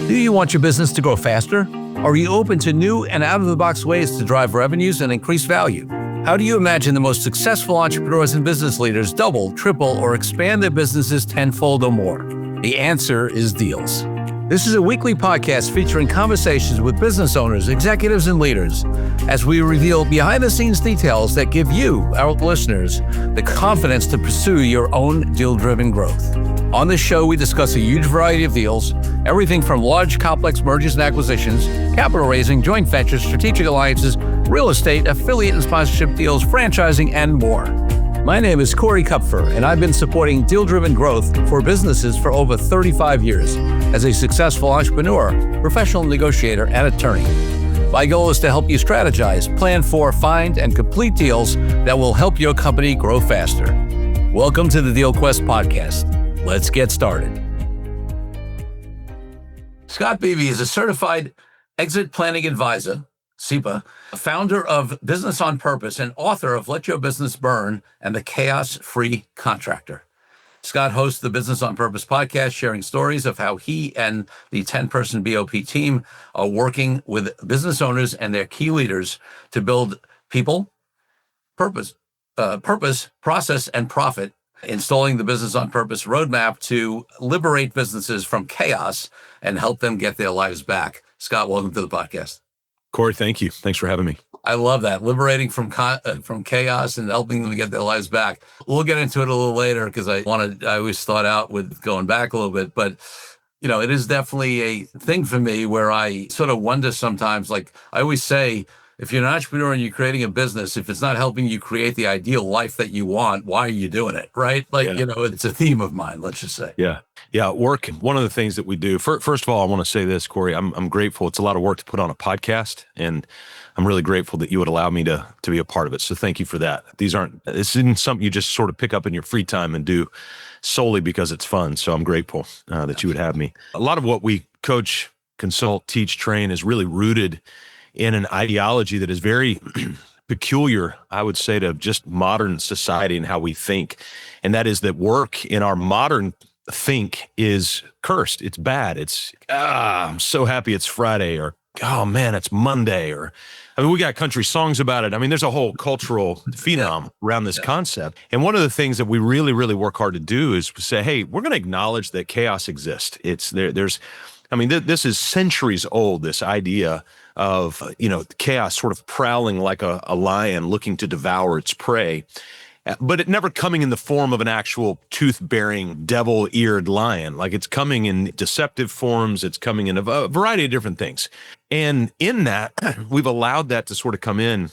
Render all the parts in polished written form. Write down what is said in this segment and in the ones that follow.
Do you want your business to grow faster? Are you open to new and out-of-the-box ways to drive revenues and increase value? How do you imagine the most successful entrepreneurs and business leaders double, triple, or expand their businesses tenfold or more? The answer is Deals. This is a weekly podcast featuring conversations with business owners, executives, and leaders as we reveal behind-the-scenes details that give you, our listeners, the confidence to pursue your own deal-driven growth. On this show, we discuss a huge variety of deals, everything from large, complex mergers and acquisitions, capital raising, joint ventures, strategic alliances, real estate, affiliate and sponsorship deals, franchising, and more. My name is Corey Kupfer, and I've been supporting deal-driven growth for businesses for over 35 years as a successful entrepreneur, professional negotiator, and attorney. My goal is to help you strategize, plan for, find, and complete deals that will help your company grow faster. Welcome to the DealQuest Podcast. Let's get started. Scott Beebe is a certified exit planning advisor, SEPA, founder of Business on Purpose, and author of Let Your Business Burn and The Chaos-Free Contractor. Scott hosts the Business on Purpose podcast, sharing stories of how he and the 10-person BOP team are working with business owners and their key leaders to build people, purpose, process, and profit, installing the Business on Purpose roadmap to liberate businesses from chaos and help them get their lives back. Scott, welcome to the podcast. Corey, thank you. Thanks for having me. I love that. Liberating from chaos and helping them get their lives back. We'll get into it a little later because I always start out with going back a little bit, but it is definitely a thing for me where I sort of wonder sometimes, like I always say, if you're an entrepreneur and you're creating a business, if it's not helping you create the ideal life that you want, why are you doing it? Right? It's a theme of mine, let's just say. Yeah. Work. One of the things that we do, first of all, I want to say this, Corey, I'm grateful. It's a lot of work to put on a podcast, and I'm really grateful that you would allow me to be a part of it. So thank you for that. This isn't something you just sort of pick up in your free time and do solely because it's fun. So I'm grateful that you would have me. A lot of what we coach, consult, teach, train is really rooted in an ideology that is very peculiar, I would say, to just modern society and how we think. And that is that work in our modern think is cursed. It's bad. It's, I'm so happy it's Friday, or, oh man, it's Monday, or, we got country songs about it. There's a whole cultural phenom around this concept. And one of the things that we really, really work hard to do is say, hey, we're going to acknowledge that chaos exists. It's there. This is centuries old, this idea of, chaos sort of prowling like a lion looking to devour its prey, but it never coming in the form of an actual tooth-bearing, devil-eared lion. Like, it's coming in deceptive forms. It's coming in a variety of different things. And in that, we've allowed that to sort of come in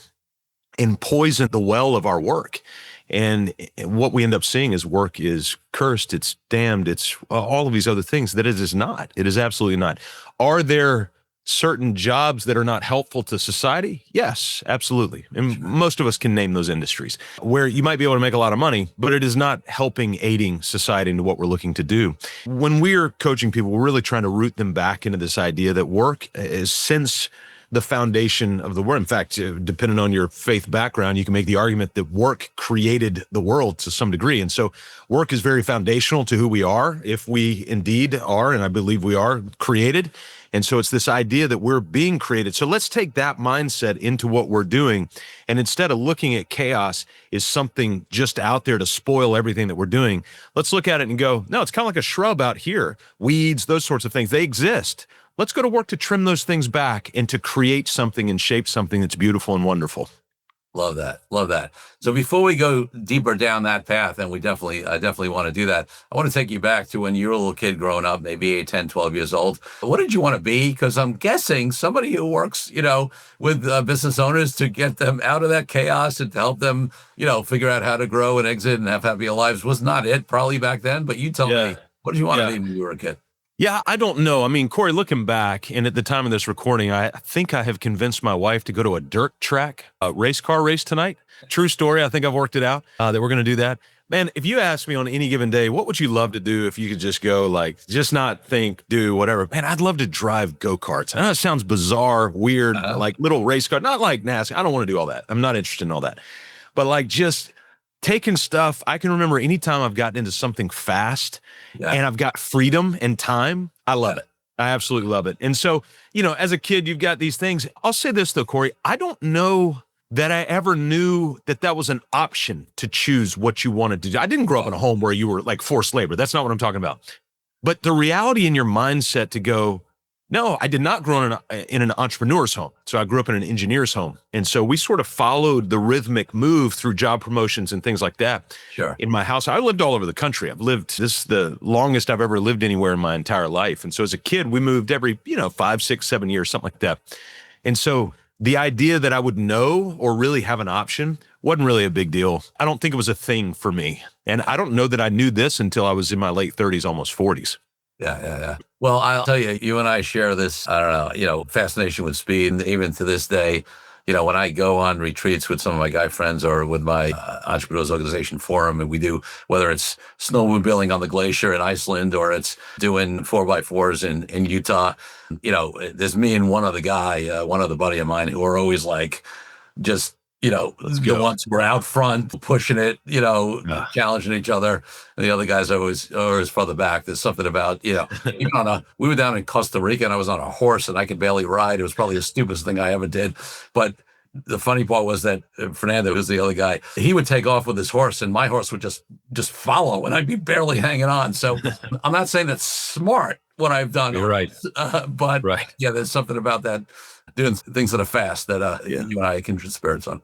and poison the well of our work. And what we end up seeing is work is cursed, it's damned, it's all of these other things that it is not. It is absolutely not. Are there certain jobs that are not helpful to society? Yes, absolutely. And most of us can name those industries where you might be able to make a lot of money, but it is not aiding society into what we're looking to do. When we're coaching people, we're really trying to root them back into this idea that work is since the foundation of the world. In fact, depending on your faith background, you can make the argument that work created the world to some degree. And so work is very foundational to who we are, if we indeed are, and I believe we are, created. And so it's this idea that we're being created. So let's take that mindset into what we're doing. And instead of looking at chaos as something just out there to spoil everything that we're doing, let's look at it and go, no, it's kind of like a shrub out here, weeds, those sorts of things. They exist. Let's go to work to trim those things back and to create something and shape something that's beautiful and wonderful. Love that. Love that. So before we go deeper down that path, and I definitely want to do that, I want to take you back to when you were a little kid growing up, maybe 8, 10, 12 years old. What did you want to be? Because I'm guessing somebody who works, with business owners to get them out of that chaos and to help them, figure out how to grow and exit and have happier lives was not it probably back then. But you tell me, what did you want to be when you were a kid? Yeah, I don't know. Corey, looking back, and at the time of this recording, I think I have convinced my wife to go to a dirt track, a car race tonight. True story. I think I've worked it out that we're going to do that. Man, if you ask me on any given day, what would you love to do if you could just go, just not think, do whatever? Man, I'd love to drive go-karts. I know it sounds bizarre, weird, like little race car, not like NASCAR. I don't want to do all that. I'm not interested in all that. But just taking stuff, I can remember anytime I've gotten into something fast and I've got freedom and time, I love it. I absolutely love it. And so, as a kid, you've got these things. I'll say this though, Corey, I don't know that I ever knew that was an option to choose what you wanted to do. I didn't grow up in a home where you were like forced labor. That's not what I'm talking about. But the reality in your mindset to go, no, I did not grow in an entrepreneur's home. So I grew up in an engineer's home. And so we sort of followed the rhythmic move through job promotions and things like that. Sure. In my house, I lived all over the country. This is the longest I've ever lived anywhere in my entire life. And so as a kid, we moved every, 5, 6, 7 years, something like that. And so the idea that I would know or really have an option wasn't really a big deal. I don't think it was a thing for me. And I don't know that I knew this until I was in my late 30s, almost 40s. Yeah. Well, I'll tell you, you and I share this, I don't know, fascination with speed. And even to this day, when I go on retreats with some of my guy friends or with my Entrepreneurs Organization Forum, and we do, whether it's snowmobiling on the glacier in Iceland or it's doing 4x4s in Utah, there's me and one other guy, one other buddy of mine who are always like, just, the ones who are out front pushing it, challenging each other. And the other guys are always further back. There's something about, even we were down in Costa Rica and I was on a horse and I could barely ride. It was probably the stupidest thing I ever did. But the funny part was that Fernando, who's the other guy, he would take off with his horse and my horse would just follow and I'd be barely hanging on. So I'm not saying that's smart what I've done. You're right. But right. Yeah, there's something about that, doing things that are fast that you and I are kindred spirits on.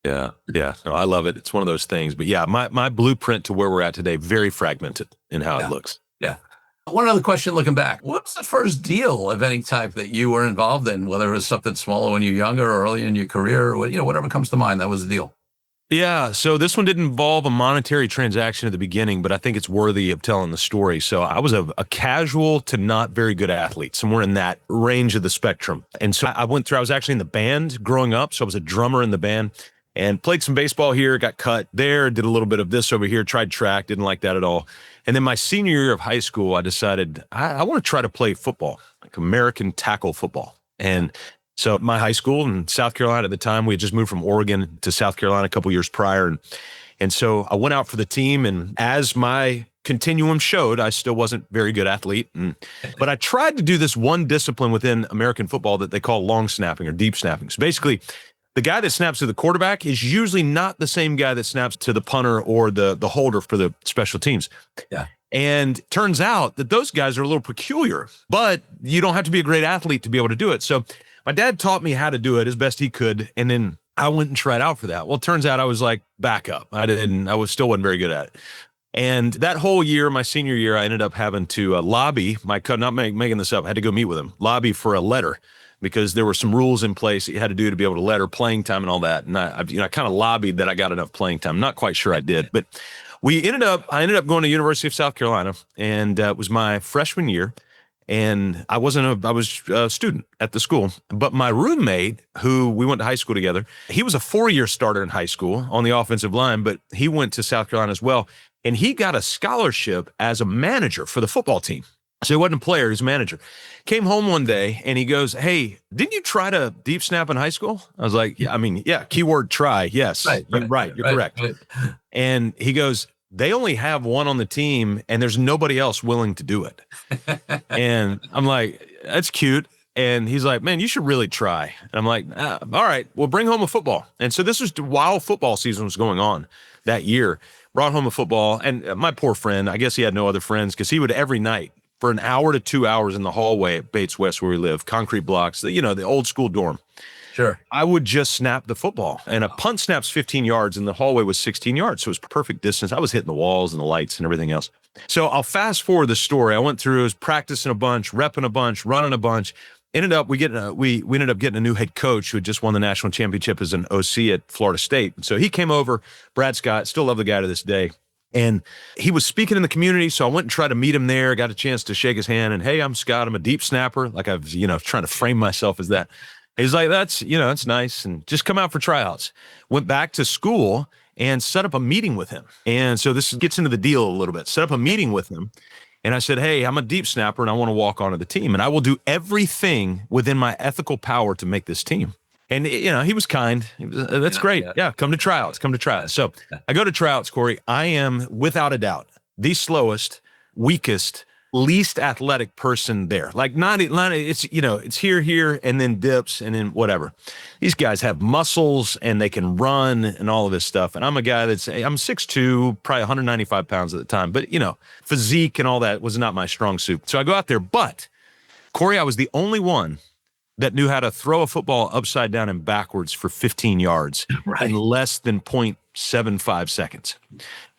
Yeah. No, I love it. It's one of those things. But yeah, my blueprint to where we're at today, very fragmented in how it looks. Yeah. One other question looking back. What was the first deal of any type that you were involved in, whether it was something smaller when you were younger or early in your career, or whatever comes to mind, that was the deal? Yeah. So this one didn't involve a monetary transaction at the beginning, but I think it's worthy of telling the story. So I was a casual to not very good athlete, somewhere in that range of the spectrum. And so I was actually in the band growing up. So I was a drummer in the band. And played some baseball here, got cut there, did a little bit of this over here, tried track, didn't like that at all. And then my senior year of high school, I decided I want to try to play football, like American tackle football. And so my high school in South Carolina at the time, we had just moved from Oregon to South Carolina a couple years prior. And so I went out for the team. And as my continuum showed, I still wasn't a very good athlete. But I tried to do this one discipline within American football that they call long snapping or deep snapping. So basically, the guy that snaps to the quarterback is usually not the same guy that snaps to the punter or the holder for the special teams. Yeah. And turns out that those guys are a little peculiar, but you don't have to be a great athlete to be able to do it. So my dad taught me how to do it as best he could. And then I went and tried out for that. Well, it turns out I was like backup. Still wasn't very good at it. And that whole year, my senior year, I ended up having to lobby, not making this up, I had to go meet with him, lobby for a letter, because there were some rules in place that you had to do to be able to letter playing time and all that. And I kind of lobbied that I got enough playing time. Not quite sure I did, but I ended up going to University of South Carolina, and it was my freshman year. And I was a student at the school, but my roommate, who we went to high school together, he was a 4-year starter in high school on the offensive line, but he went to South Carolina as well. And he got a scholarship as a manager for the football team. So he wasn't a player, he was a manager. Came home one day and he goes, "Hey, didn't you try to deep snap in high school?" I was like, yeah, keyword try. Yes, you're correct. Right. And he goes, "They only have one on the team and there's nobody else willing to do it." And I'm like, "That's cute." And he's like, "Man, you should really try." And I'm like, all right, well, bring home a football. And so this was while football season was going on that year. Brought home a football. And my poor friend, I guess he had no other friends because he would every night, for an hour to 2 hours in the hallway at Bates West where we live, concrete blocks, the old school dorm. Sure. I would just snap the football, and a punt snap's 15 yards and the hallway was 16 yards. So it was perfect distance. I was hitting the walls and the lights and everything else. So I'll fast forward the story. I went through, I was practicing a bunch, repping a bunch, running a bunch. We ended up getting a new head coach who had just won the national championship as an OC at Florida State. So he came over, Brad Scott, still love the guy to this day. And he was speaking in the community, so I went and tried to meet him there, got a chance to shake his hand, and, "Hey, I'm Scott, I'm a deep snapper." Like I've, trying to frame myself as that. He's like, "That's nice, and just come out for tryouts." Went back to school and set up a meeting with him. And so this gets into the deal a little bit. Set up a meeting with him. And I said, "Hey, I'm a deep snapper and I want to walk onto the team, and I will do everything within my ethical power to make this team." And, he was kind. That's great. Yeah, come to tryouts. So I go to tryouts, Corey. I am, without a doubt, the slowest, weakest, least athletic person there. Like not it's, it's here, and then dips and then whatever. These guys have muscles and they can run and all of this stuff. And I'm a guy I'm 6'2", probably 195 pounds at the time, but physique and all that was not my strong suit. So I go out there, but Corey, I was the only one that knew how to throw a football upside down and backwards for 15 yards in less than 0.75 seconds.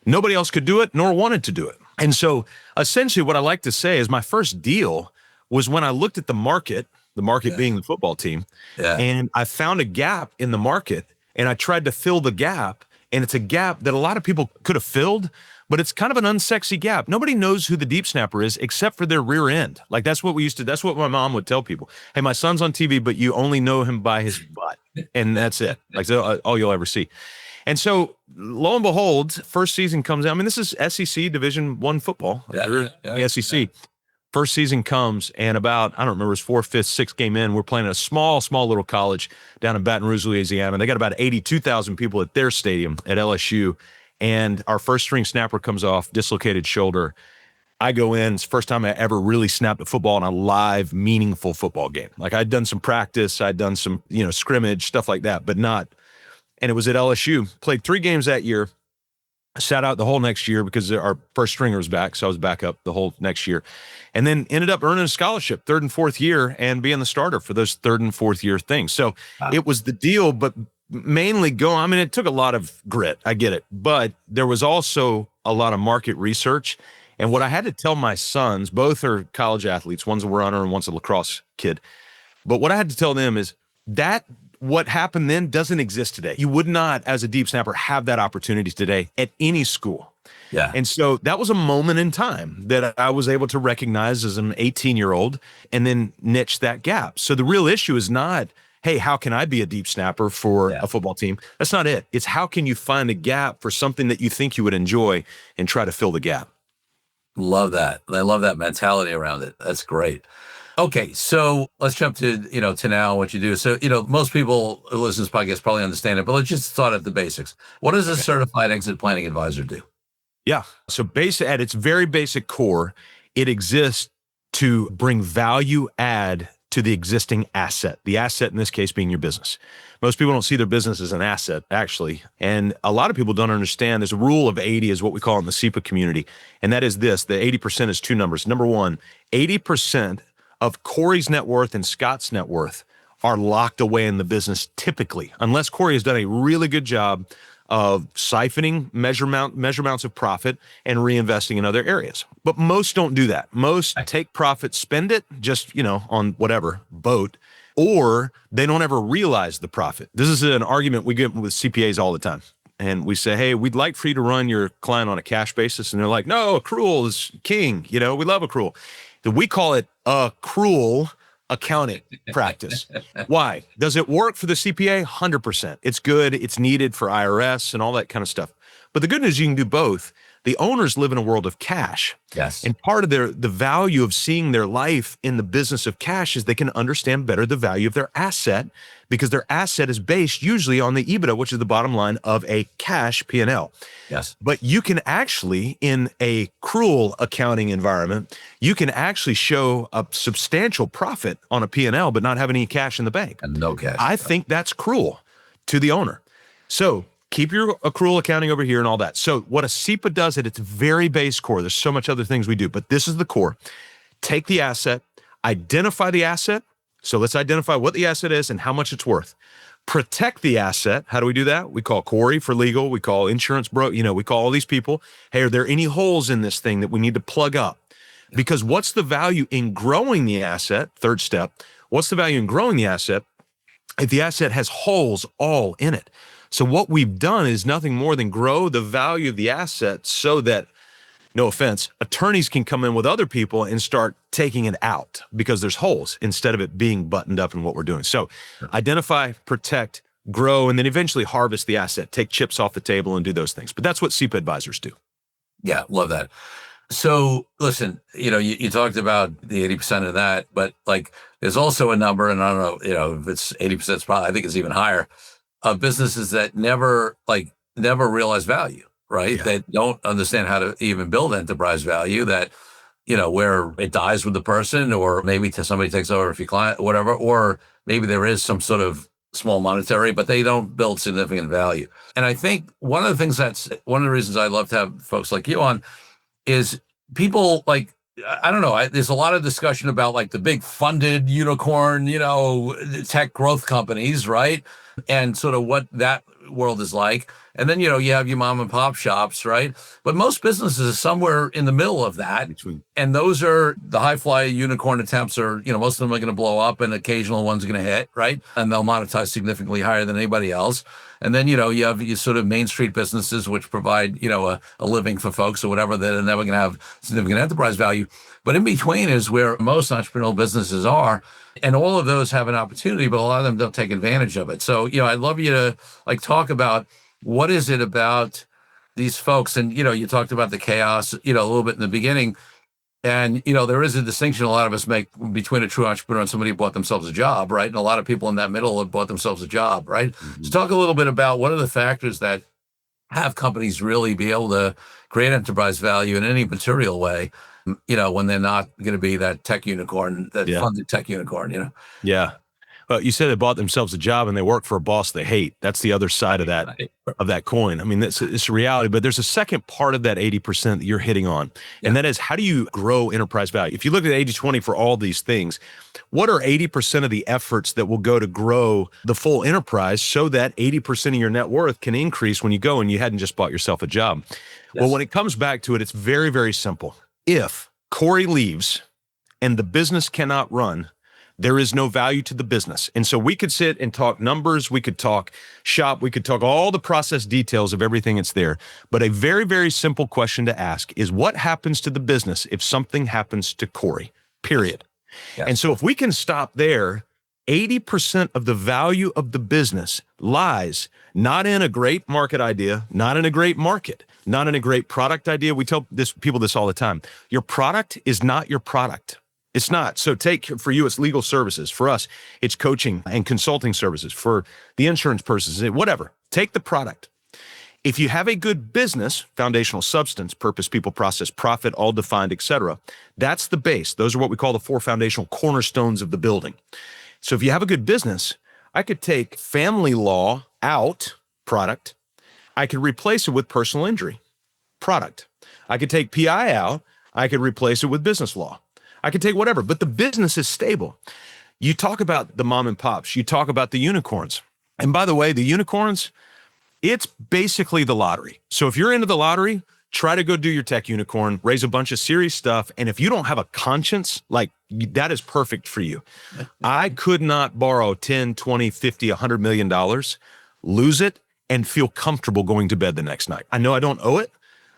Nobody else could do it, nor wanted to do it. And so essentially what I like to say is my first deal was when I looked at the market being the football team, and I found a gap in the market, and I tried to fill the gap. And it's a gap that a lot of people could have filled, but it's kind of an unsexy gap. Nobody knows who the deep snapper is except for their rear end. Like that's what my mom would tell people. Hey, my son's on TV, but you only know him by his butt. And that's it. Like all you'll ever see. And so lo and behold, first season comes out. I mean, this is SEC Division I football. The SEC. First season comes, and about, I don't remember, it was 4th, 5th, 6th game in, we're playing at a small little college down in Baton Rouge, Louisiana. They got about 82,000 people at their stadium at LSU. And our first string snapper comes off, dislocated shoulder. I go in. It's the first time I ever really snapped a football in a live, meaningful football game. Like I'd done some practice, I'd done some, scrimmage, stuff like that, but not. And it was at LSU. Played 3 games that year. Sat out the whole next year because our first stringer was back, so I was back up the whole next year. And then ended up earning a scholarship 3rd and 4th year and being the starter for those 3rd and 4th year things. So It was the deal, but mainly it took a lot of grit. I get it. But there was also a lot of market research. And what I had to tell my sons, both are college athletes, one's a runner and one's a lacrosse kid. But what I had to tell them is that what happened then doesn't exist today. You would not, as a deep snapper, have that opportunity today at any school. Yeah. And so that was a moment in time that I was able to recognize as an 18-year-old and then niche that gap. So the real issue is not, hey, how can I be a deep snapper for a football team? That's not it. It's how can you find a gap for something that you think you would enjoy and try to fill the gap. Love that. I love that mentality around it. That's great. Okay, so let's jump to, to now what you do. So, most people who listen to this podcast probably understand it, but let's just start at the basics. What does a certified exit planning advisor do? Yeah. So at its very basic core, it exists to bring value add to the existing asset. The asset in this case being your business. Most people don't see their business as an asset, actually. And a lot of people don't understand there's a rule of 80 is what we call it in the SEPA community. And that is this, the 80% is 2 numbers. Number one, 80% of Corey's net worth and Scott's net worth are locked away in the business typically, unless Corey has done a really good job of siphoning measurements of profit and reinvesting in other areas. But most don't do that. Most take profit, spend it just, on whatever boat, or they don't ever realize the profit. This is an argument we get with CPAs all the time. And we say, hey, we'd like for you to run your client on a cash basis. And they're like, no, accrual is king. We love accrual. We call it accrual accounting practice. Why? Does it work for the CPA? 100%. It's good. It's needed for IRS and all that kind of stuff. But the good news, you can do both. The owners live in a world of cash. Yes. And part of the value of seeing their life in the business of cash is they can understand better the value of their asset, because their asset is based usually on the EBITDA, which is the bottom line of a cash P&L. Yes. But you can actually, in a accrual accounting environment, you can actually show a substantial profit on a P&L, but not have any cash in the bank. And no cash. I think that's cruel to the owner. So keep your accrual accounting over here and all that. So what a SEPA does at its very base core, there's so much other things we do, but this is the core. Take the asset, identify the asset. So let's identify what the asset is and how much it's worth. Protect the asset. How do we do that? We call Corey for legal. We call insurance bro. We call all these people. Hey, are there any holes in this thing that we need to plug up? Because what's the value in growing the asset? Third step. What's the value in growing the asset if the asset has holes all in it? So what we've done is nothing more than grow the value of the asset so that, no offense, attorneys can come in with other people and start taking it out because there's holes instead of it being buttoned up in what we're doing. So identify, protect, grow, and then eventually harvest the asset, take chips off the table and do those things. But that's what SEPA advisors do. Yeah, love that. So listen, you talked about the 80% of that, but there's also a number, and I don't know, if it's 80%, it's probably, I think it's even higher, of businesses that never realize value, right? Yeah. That don't understand how to even build enterprise value, that, where it dies with the person, or maybe somebody takes over if your client, whatever, or maybe there is some sort of small monetary, but they don't build significant value. And I think one of the reasons I love to have folks like you on is people like, I don't know, there's a lot of discussion about like the big funded unicorn, tech growth companies, right? And sort of what that world is like. And then, you have your mom and pop shops, right? But most businesses are somewhere in the middle of that. And those are the high fly unicorn attempts are, most of them are going to blow up and occasional ones are going to hit, right? And they'll monetize significantly higher than anybody else. And then, you have your sort of main street businesses, which provide, a living for folks or whatever, that are never going to have significant enterprise value. But in between is where most entrepreneurial businesses are. And all of those have an opportunity, but a lot of them don't take advantage of it. So, I'd love you to talk about what is it about these folks? And, you talked about the chaos, a little bit in the beginning. And, there is a distinction a lot of us make between a true entrepreneur and somebody who bought themselves a job, right? And a lot of people in that middle have bought themselves a job, right? Mm-hmm. So talk a little bit about what are the factors that have companies really be able to create enterprise value in any material way, when they're not going to be that tech unicorn, that funded tech unicorn, Yeah. Well, you said they bought themselves a job and they work for a boss they hate. That's the other side of that coin. I mean, it's a reality, but there's a second part of that 80% that you're hitting on. And that is, how do you grow enterprise value? If you look at 80-20 for all these things, what are 80% of the efforts that will go to grow the full enterprise so that 80% of your net worth can increase when you go and you hadn't just bought yourself a job? Yes. Well, when it comes back to it, it's very, very simple. If Corey leaves and the business cannot run, there is no value to the business. And so we could sit and talk numbers, we could talk shop, we could talk all the process details of everything that's there. But a very, very simple question to ask is, what happens to the business if something happens to Corey, period? Yes. And so if we can stop there, 80% of the value of the business lies not in a great market idea, not in a great market, not in a great product idea. We tell people this all the time. Your product is not your product. It's not. So for you, it's legal services. For us, it's coaching and consulting services. For the insurance person, whatever. Take the product. If you have a good business, foundational substance, purpose, people, process, profit, all defined, etc., that's the base. Those are what we call the 4 foundational cornerstones of the building. So if you have a good business, I could take family law out, product. I could replace it with personal injury, product. I could take PI out. I could replace it with business law. I could take whatever, but the business is stable. You talk about the mom and pops. You talk about the unicorns. And by the way, the unicorns, it's basically the lottery. So if you're into the lottery, try to go do your tech unicorn, raise a bunch of serious stuff. And if you don't have a conscience, that is perfect for you. I could not borrow 10, 20, 50, $100 million, lose it, and feel comfortable going to bed the next night. I know I don't owe it,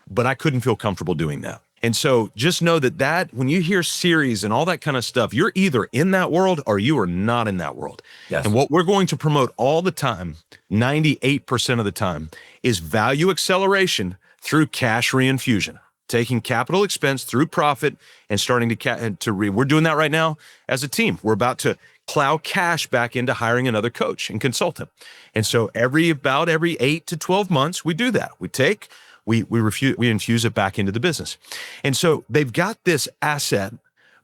but I couldn't feel comfortable doing that. And so just know that when you hear series and all that kind of stuff, you're either in that world or you are not in that world. Yes. And what we're going to promote all the time, 98% of the time, is value acceleration through cash reinfusion, taking capital expense through profit and starting we're doing that right now as a team. We're about to plow cash back into hiring another coach and consultant. And so about every 8 to 12 months, we do that. We infuse it back into the business. And so they've got this asset,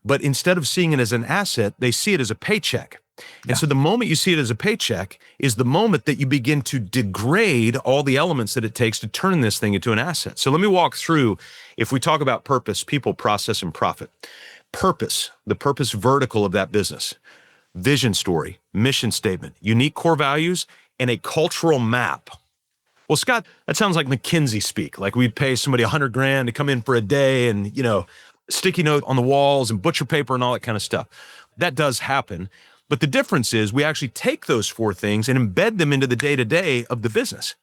but instead of seeing it as an asset, they see it as a paycheck. And so the moment you see it as a paycheck is the moment that you begin to degrade all the elements that it takes to turn this thing into an asset. So let me walk through, if we talk about purpose, people, process, and profit. Purpose, the purpose vertical of that business, vision story, mission statement, unique core values, and a cultural map. Well, Scott, that sounds like McKinsey speak. Like we'd pay somebody $100,000 to come in for a day and, sticky note on the walls and butcher paper and all that kind of stuff. That does happen. But the difference is we actually take those 4 things and embed them into the day-to-day of the business.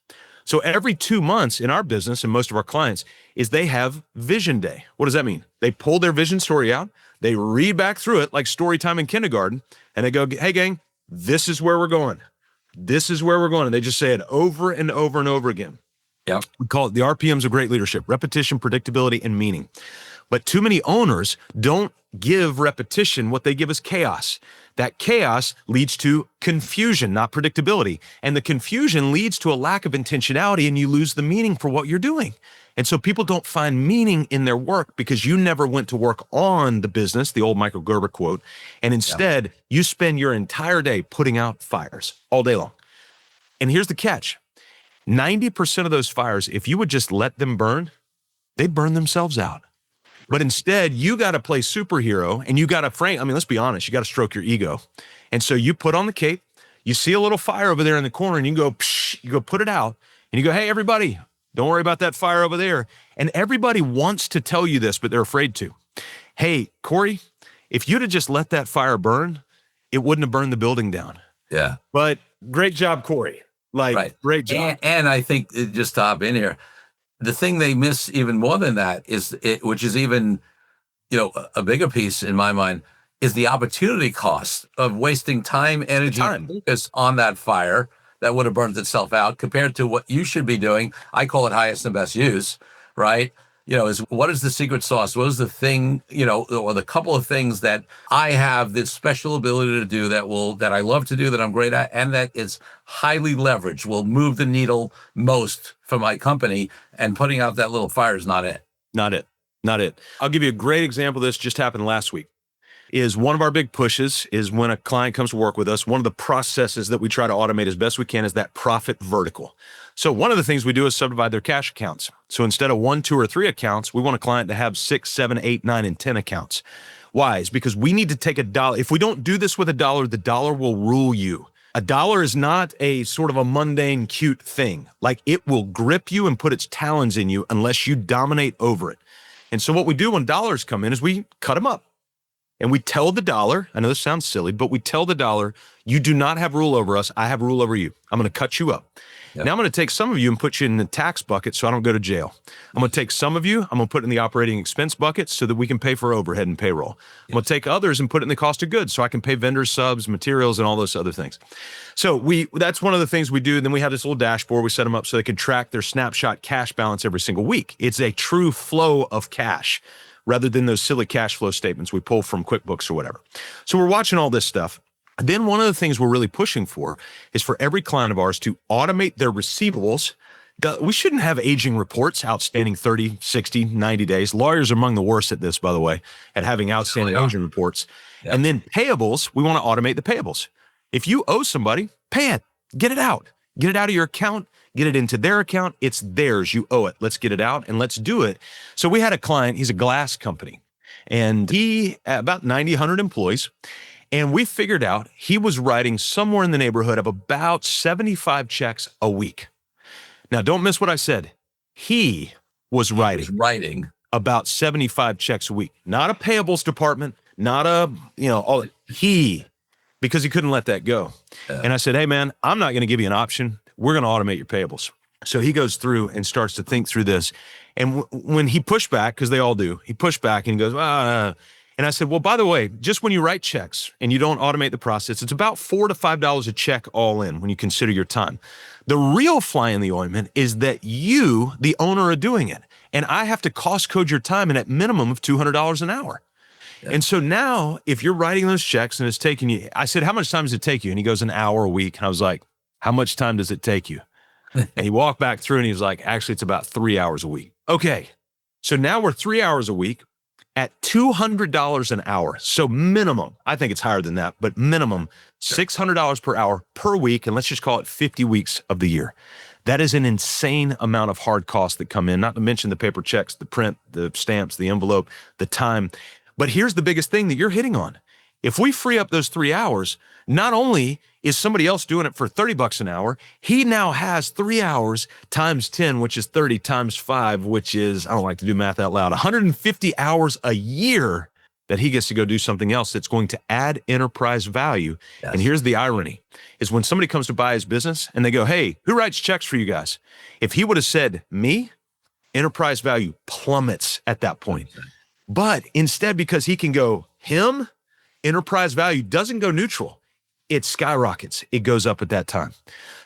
So every 2 months in our business and most of our clients is they have vision day. What does that mean? They pull their vision story out. They read back through it like story time in kindergarten. And they go, hey, gang, this is where we're going. This is where we're going. And they just say it over and over and over again. Yeah. We call it the RPMs of great leadership: repetition, predictability, and meaning. But too many owners don't give repetition. What they give is chaos. That chaos leads to confusion, not predictability. And the confusion leads to a lack of intentionality, and you lose the meaning for what you're doing. And so people don't find meaning in their work because you never went to work on the business, the old Michael Gerber quote. And instead, you spend your entire day putting out fires all day long. And here's the catch. 90% of those fires, if you would just let them burn, they burn themselves out. But instead, you got to play superhero, and you got to let's be honest, you got to stroke your ego. And so you put on the cape, you see a little fire over there in the corner, and you go, psh, you go put it out, and you go, hey, everybody, don't worry about that fire over there. And everybody wants to tell you this, but they're afraid to. Hey, Corey, if you'd have just let that fire burn, it wouldn't have burned the building down. Yeah. But great job, Corey. Great job. And I think, just to hop in here, the thing they miss even more than that which is even, a bigger piece in my mind, is the opportunity cost of wasting time, energy, and focus on that fire that would have burned itself out compared to what you should be doing. I call it highest and best use, right? Is what is the secret sauce? What is the thing, or the couple of things that I have this special ability to do that I love to do, that I'm great at, and that is highly leveraged, will move the needle most for my company, and putting out that little fire is not it. Not it. I'll give you a great example. This just happened last week. Is one of our big pushes is when a client comes to work with us, one of the processes that we try to automate as best we can is that profit vertical. So one of the things we do is subdivide their cash accounts. So instead of 1, 2, or 3 accounts, we want a client to have 6, 7, 8, 9, and 10 accounts. Why? It's because we need to take $1. If we don't do this with $1, the dollar will rule you. $1 is not a sort of a mundane, cute thing. Like, it will grip you and put its talons in you unless you dominate over it. And so what we do when dollars come in is we cut them up. And we tell the dollar, I know this sounds silly, but we tell the dollar, you do not have rule over us. I have rule over you. I'm going to cut you up. Yep. Now I'm going to take some of you and put you in the tax bucket so I don't go to jail. I'm going to take some of you, I'm going to put in the operating expense bucket so that we can pay for overhead and payroll. I'm going to take others and put it in the cost of goods so I can pay vendors, subs, materials, and all those other things. So that's one of the things we do. And then we have this little dashboard. We set them up so they can track their snapshot cash balance every single week. It's a true flow of cash, rather than those silly cash flow statements we pull from QuickBooks or whatever. So we're watching all this stuff. Then one of the things we're really pushing for is for every client of ours to automate their receivables. We shouldn't have aging reports outstanding 30, 60, 90 days. Lawyers are among the worst at this, by the way, at having outstanding aging reports. Yep. And then payables, we want to automate the payables. If you owe somebody, pay it. Get it out. Get it out of your account. Get it into their account. It's theirs. You owe it. Let's get it out and let's do it. So we had a client, he's a glass company, and he about 90, 100 employees. And we figured out he was writing somewhere in the neighborhood of about 75 checks a week. Now, don't miss what I said. He was writing about 75 checks a week, not a payables department, not because he couldn't let that go. And I said, hey man, I'm not going to give you an option. We're going to automate your payables. So he goes through and starts to think through this. And when he pushed back, because they all do, he pushed back and he goes, and I said, well, by the way, just when you write checks and you don't automate the process, it's about $4 to $5 a check all in when you consider your time. The real fly in the ointment is that you, the owner, are doing it. And I have to cost code your time in at minimum of $200 an hour. Yeah. And so now if you're writing those checks and it's taking you, I said, how much time does it take you? And he goes, an hour a week. And I was like, how much time does it take you? And he walked back through and he was like, actually, it's about 3 hours a week. Okay. So now we're 3 hours a week at $200 an hour. So minimum, I think it's higher than that, but minimum $600 per hour per week. And let's just call it 50 weeks of the year. That is an insane amount of hard costs that come in, not to mention the paper checks, the print, the stamps, the envelope, the time. But here's the biggest thing that you're hitting on. If we free up those 3 hours, not only is somebody else doing it for $30 an hour, he now has 3 hours times 10, which is 30 times 5, which is, I don't like to do math out loud, 150 hours a year that he gets to go do something else that's going to add enterprise value. Yes. And here's the irony, is when somebody comes to buy his business and they go, hey, who writes checks for you guys? If he would have said, me, enterprise value plummets at that point. Okay. But instead, because he can go, him, enterprise value doesn't go neutral. It skyrockets. It goes up at that time.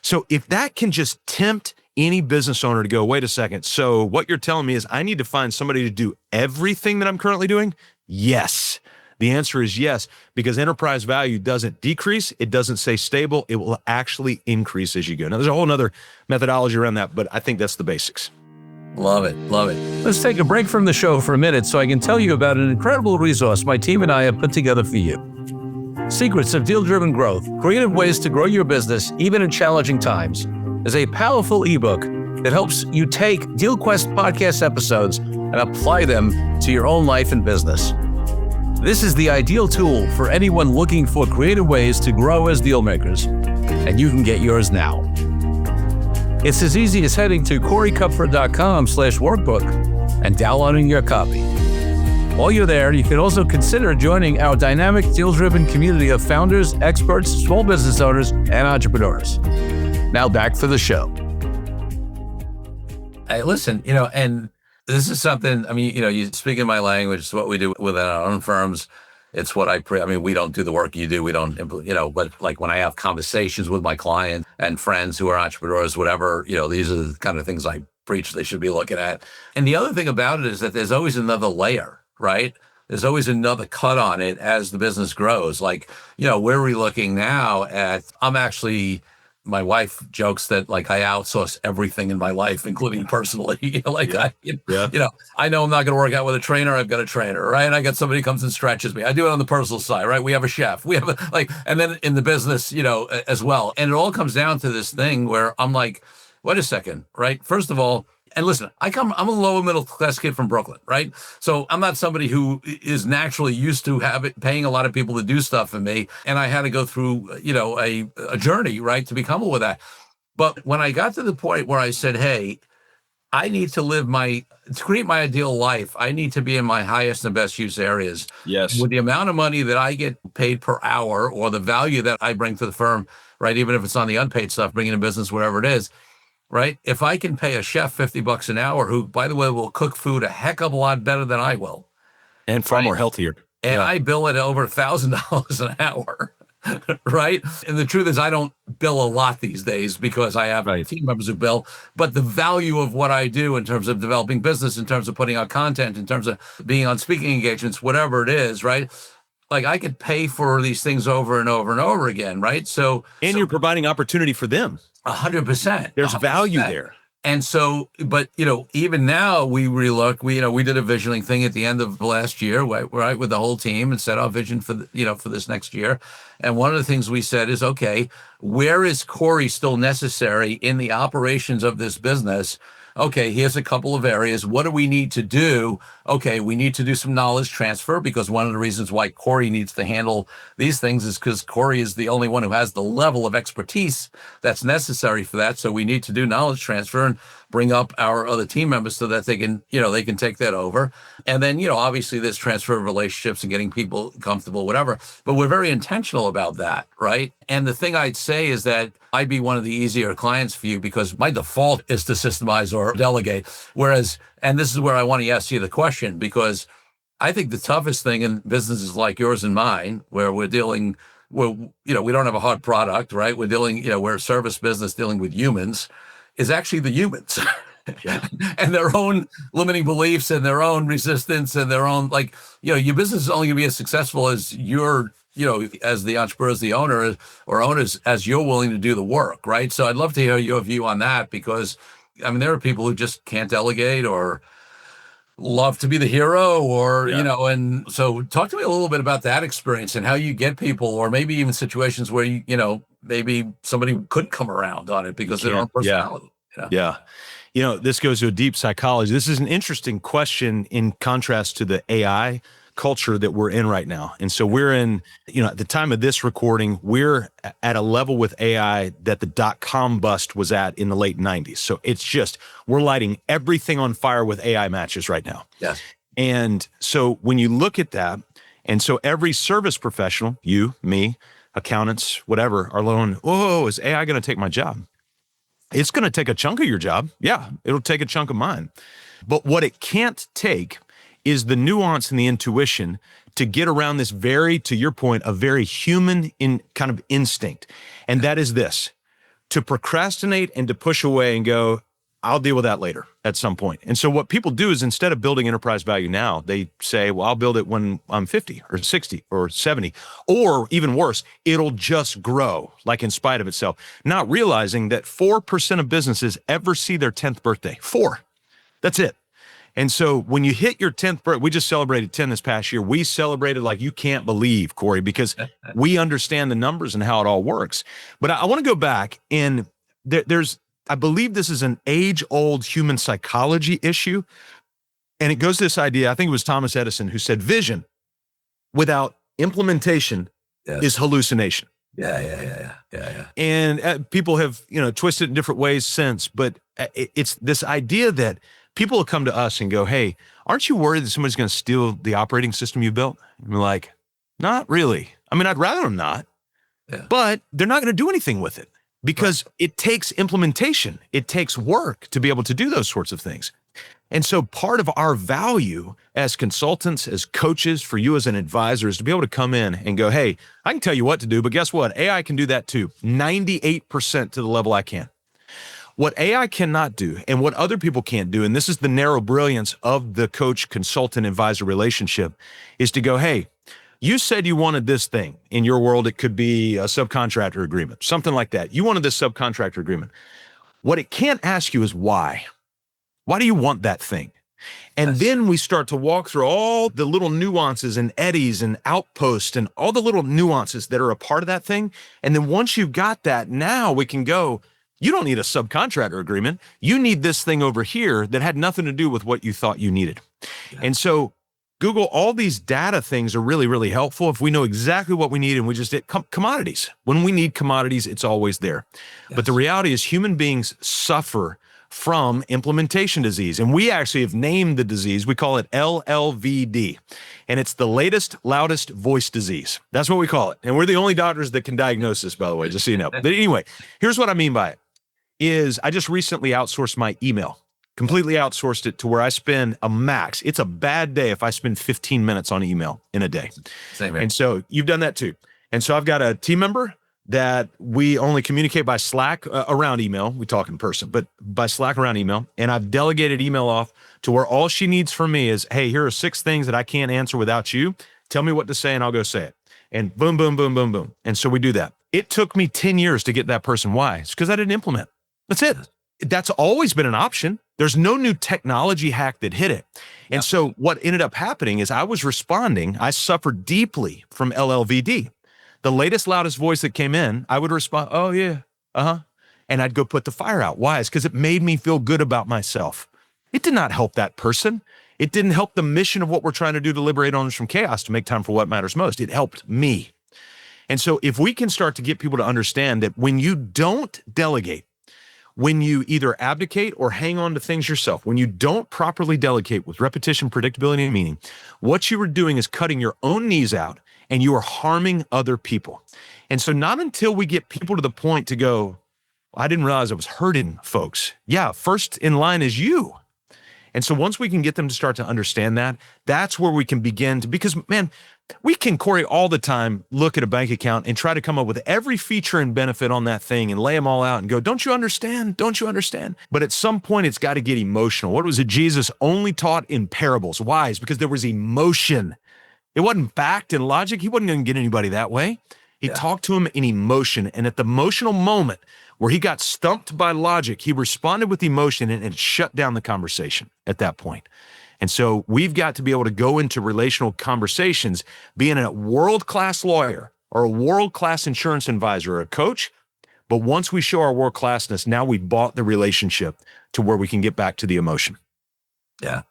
So if that can just tempt any business owner to go, wait a second. So what you're telling me is I need to find somebody to do everything that I'm currently doing? Yes, The answer is yes, because enterprise value doesn't decrease. It doesn't stay stable. It will actually increase as you go. Now, there's a whole other methodology around that, but I think that's the basics. Love it. Love it. Let's take a break from the show for a minute so I can tell you about an incredible resource my team and I have put together for you. Secrets of Deal-Driven Growth, Creative Ways to Grow Your Business Even in Challenging Times, is a powerful ebook that helps you take DealQuest podcast episodes and apply them to your own life and business. This is the ideal tool for anyone looking for creative ways to grow as deal makers, and you can get yours now. It's as easy as heading to corykupfer.com/workbook and downloading your copy. While you're there, you can also consider joining our dynamic deal-driven community of founders, experts, small business owners, and entrepreneurs. Now back to the show. Hey, listen, and this is something, you speak in my language. It's what we do within our own firms. It's what we don't do the work you do. We don't, but like when I have conversations with my clients and friends who are entrepreneurs, whatever, these are the kind of things I preach they should be looking at. And the other thing about it is that there's always another layer, right? There's always another cut on it as the business grows. Like, where are we looking now at, my wife jokes that like I outsource everything in my life, including personally. I know I'm not going to work out with a trainer. I've got a trainer, right? I got somebody who comes and stretches me. I do it on the personal side, right? We have a chef. We have and then in the business, as well. And it all comes down to this thing where I'm like, wait a second, right? First of all, and listen, I'm a lower middle class kid from Brooklyn, right? So I'm not somebody who is naturally used to paying a lot of people to do stuff for me. And I had to go through, a journey, right, to be comfortable with that. But when I got to the point where I said, hey, I need to to create my ideal life, I need to be in my highest and best use areas. Yes. With the amount of money that I get paid per hour or the value that I bring to the firm, right, even if it's on the unpaid stuff, bringing in business, wherever it is, right? If I can pay a chef $50 an hour, who, by the way, will cook food a heck of a lot better than I will, and far more healthier, and I bill it over $1,000 an hour, right? And the truth is, I don't bill a lot these days because I have team members who bill. But the value of what I do in terms of developing business, in terms of putting out content, in terms of being on speaking engagements, whatever it is, right? Like I could pay for these things over and over and over again, right? And you're providing opportunity for them. 100%. There's value there. And so, but, even now we relook, we did a visioning thing at the end of last year, right, with the whole team and set our vision for, for this next year. And one of the things we said is, okay, where is Corey still necessary in the operations of this business? Okay, here's a couple of areas. What do we need to do? Okay, we need to do some knowledge transfer, because one of the reasons why Corey needs to handle these things is because Corey is the only one who has the level of expertise that's necessary for that. So we need to do knowledge transfer and bring up our other team members so that they can take that over. And then, obviously there's transfer of relationships and getting people comfortable, whatever. But we're very intentional about that, right? And the thing I'd say is that I'd be one of the easier clients for you because my default is to systemize or delegate. Whereas, and this is where I want to ask you the question, because I think the toughest thing in businesses like yours and mine, where we don't have a hard product, right? We're we're a service business dealing with humans, is actually the humans. Yeah. And their own limiting beliefs and their own resistance and their own, your business is only going to be as successful as you're, as the entrepreneur, as the owner or owners, as you're willing to do the work, right? So I'd love to hear your view on that, because, there are people who just can't delegate or love to be the hero or, and so talk to me a little bit about that experience and how you get people, or maybe even situations where, maybe somebody couldn't come around on it because of their own personality. Yeah. This goes to a deep psychology. This is an interesting question in contrast to the AI culture that we're in right now. And so we're in, at the time of this recording, we're at a level with AI that the .com bust was at in the late 90s. So it's just, we're lighting everything on fire with AI matches right now. Yes. And so when you look at that, and so every service professional, you, me, accountants, whatever, are going, whoa, is AI going to take my job? It's going to take a chunk of your job. Yeah, it'll take a chunk of mine. But what it can't take is the nuance and the intuition to get around this to your point, a very human kind of instinct. And that is this, to procrastinate and to push away and go, I'll deal with that later at some point. And so what people do is instead of building enterprise value now, they say, well, I'll build it when I'm 50 or 60 or 70, or even worse, it'll just grow like in spite of itself, not realizing that 4% of businesses ever see their 10th birthday. 4. That's it. And so when you hit your 10th birthday, we just celebrated 10 this past year. We celebrated like you can't believe, Corey, because we understand the numbers and how it all works. But I want to go back, and I believe this is an age-old human psychology issue. And it goes to this idea, I think it was Thomas Edison who said, vision without implementation is hallucination. Yeah. And people have, twisted it in different ways since, but it's this idea that people will come to us and go, hey, aren't you worried that somebody's going to steal the operating system you built? And we're like, not really. I mean, I'd rather them not, but they're not going to do anything with it because it takes implementation. It takes work to be able to do those sorts of things. And so part of our value as consultants, as coaches, for you as an advisor is to be able to come in and go, hey, I can tell you what to do, but guess what? AI can do that too, 98% to the level I can. What AI cannot do and what other people can't do, and this is the narrow brilliance of the coach, consultant, advisor relationship, is to go, hey, you said you wanted this thing. In your world, it could be a subcontractor agreement, something like that. You wanted this subcontractor agreement. What it can't ask you is why. Why do you want that thing? And then we start to walk through all the little nuances and eddies and outposts and all the little nuances that are a part of that thing. And then once you've got that, now we can go, you don't need a subcontractor agreement. You need this thing over here that had nothing to do with what you thought you needed. And so Google, all these data things are really, really helpful if we know exactly what we need and we just did commodities. When we need commodities, it's always there. But the reality is human beings suffer from implementation disease. And we actually have named the disease. We call it LLVD. And it's the latest, loudest voice disease. That's what we call it. And we're the only doctors that can diagnose this, by the way, just so you know. But anyway, here's what I mean by it. Is I just recently outsourced my email, completely outsourced it to where I spend a max. It's a bad day if I spend 15 minutes on email in a day. Same here. And so you've done that too. And so I've got a team member that we only communicate by Slack around email. We talk in person, but by Slack around email. And I've delegated email off to where all she needs from me is, hey, here are 6 things that I can't answer without you. Tell me what to say and I'll go say it. And boom, boom, boom, boom, boom. And so we do that. It took me 10 years to get that person. Why? It's because I didn't implement. That's it. That's always been an option. There's no new technology hack that hit it. And so what ended up happening is I was responding. I suffered deeply from LLVD. The latest, loudest voice that came in, I would respond, oh yeah, and I'd go put the fire out. Why? It's because it made me feel good about myself. It did not help that person. It didn't help the mission of what we're trying to do to liberate owners from chaos, to make time for what matters most. It helped me. And so if we can start to get people to understand that when you don't delegate, when you either abdicate or hang on to things yourself, when you don't properly delegate with repetition, predictability, and meaning, what you are doing is cutting your own knees out and you are harming other people. And so not until we get people to the point to go, I didn't realize I was hurting folks. Yeah, first in line is you. And so once we can get them to start to understand that, that's where we can begin to, because man, we can, Corey, all the time look at a bank account and try to come up with every feature and benefit on that thing and lay them all out and go, don't you understand? Don't you understand? But at some point, it's got to get emotional. What was it Jesus only taught in parables? Why? It's because there was emotion. It wasn't fact and logic. He wasn't going to get anybody that way. He talked to him in emotion. And at the emotional moment where he got stumped by logic, he responded with emotion and it shut down the conversation at that point. And so we've got to be able to go into relational conversations, being a world-class lawyer or a world-class insurance advisor or a coach. But once we show our world-classness, now we've bought the relationship to where we can get back to the emotion. Yeah.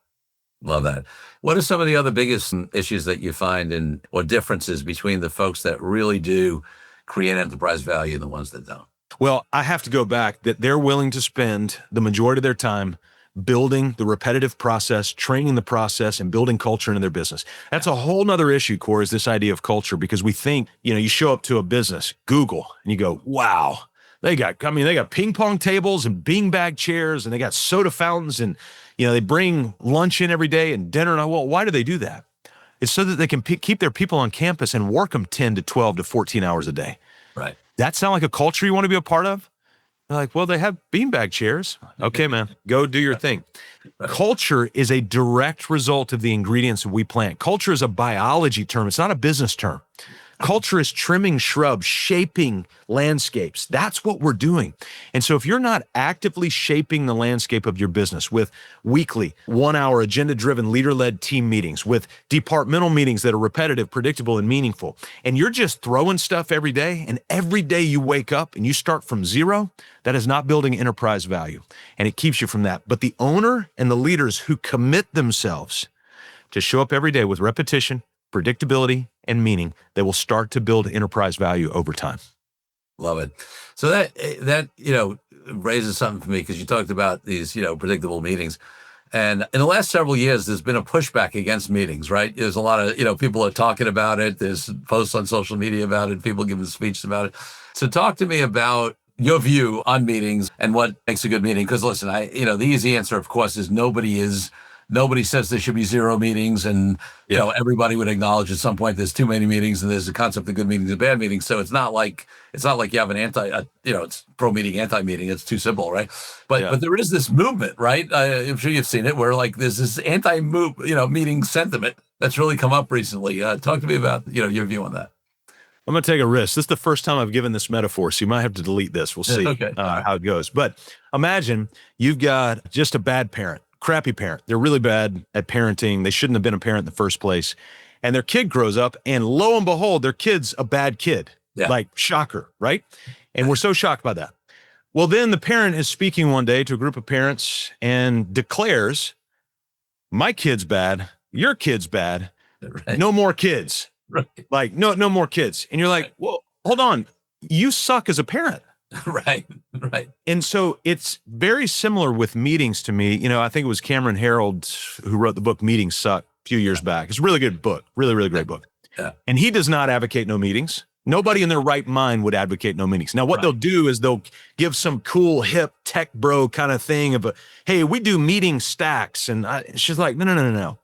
Love that. What are some of the other biggest issues that you find in, or differences between the folks that really do create enterprise value and the ones that don't? Well, I have to go back that they're willing to spend the majority of their time building the repetitive process, training the process, and building culture into their business. That's a whole nother issue, Corey, is this idea of culture, because we think, you show up to a business, Google, and you go, wow, they got ping pong tables and beanbag chairs, and they got soda fountains, and, they bring lunch in every day and dinner. And well, why do they do that? It's so that they can keep their people on campus and work them 10 to 12 to 14 hours a day. Right. That sound like a culture you want to be a part of? They're like, well, they have beanbag chairs. Okay, man, go do your thing. Culture is a direct result of the ingredients that we plant. Culture is a biology term. It's not a business term. Culture is trimming shrubs, shaping landscapes. That's what we're doing. And so if you're not actively shaping the landscape of your business with weekly, 1-hour agenda-driven leader-led team meetings, with departmental meetings that are repetitive, predictable, and meaningful, and you're just throwing stuff every day, and every day you wake up and you start from zero, that is not building enterprise value, and it keeps you from that. But the owner and the leaders who commit themselves to show up every day with repetition, predictability, and meaning, they will start to build enterprise value over time. Love it. So that raises something for me, because you talked about these predictable meetings, and in the last several years there's been a pushback against meetings, right? There's a lot of people are talking about it. There's posts on social media about it, people giving speeches about it. So talk to me about your view on meetings and what makes a good meeting. Because listen, the easy answer, of course, is nobody says there should be zero meetings, and everybody would acknowledge at some point there's too many meetings, and there's a concept of good meetings and bad meetings. So it's not like you have an it's pro meeting, anti meeting. It's too simple, right? But there is this movement, right? I'm sure you've seen it, where like there's this anti meeting sentiment that's really come up recently. Talk to me about your view on that. I'm going to take a risk. This is the first time I've given this metaphor, so you might have to delete this. We'll see how it goes. But imagine you've got just a bad parent. Crappy parent. They're really bad at parenting. They shouldn't have been a parent in the first place. And their kid grows up, and lo and behold, their kid's a bad kid. Yeah. Like, shocker, right? And we're so shocked by that. Well, then the parent is speaking one day to a group of parents and declares, my kid's bad, your kid's bad, right. No more kids. Right. Like, no more kids. And you're like, well, hold on. You suck as a parent. Right. And so it's very similar with meetings to me. I think it was Cameron Herold who wrote the book Meetings Suck a few years back. It's a really good book, really, really great book. Yeah. And he does not advocate no meetings. Nobody in their right mind would advocate no meetings. Now, what they'll do is they'll give some cool, hip, tech bro kind of thing of hey, we do meeting stacks. And she's like, no.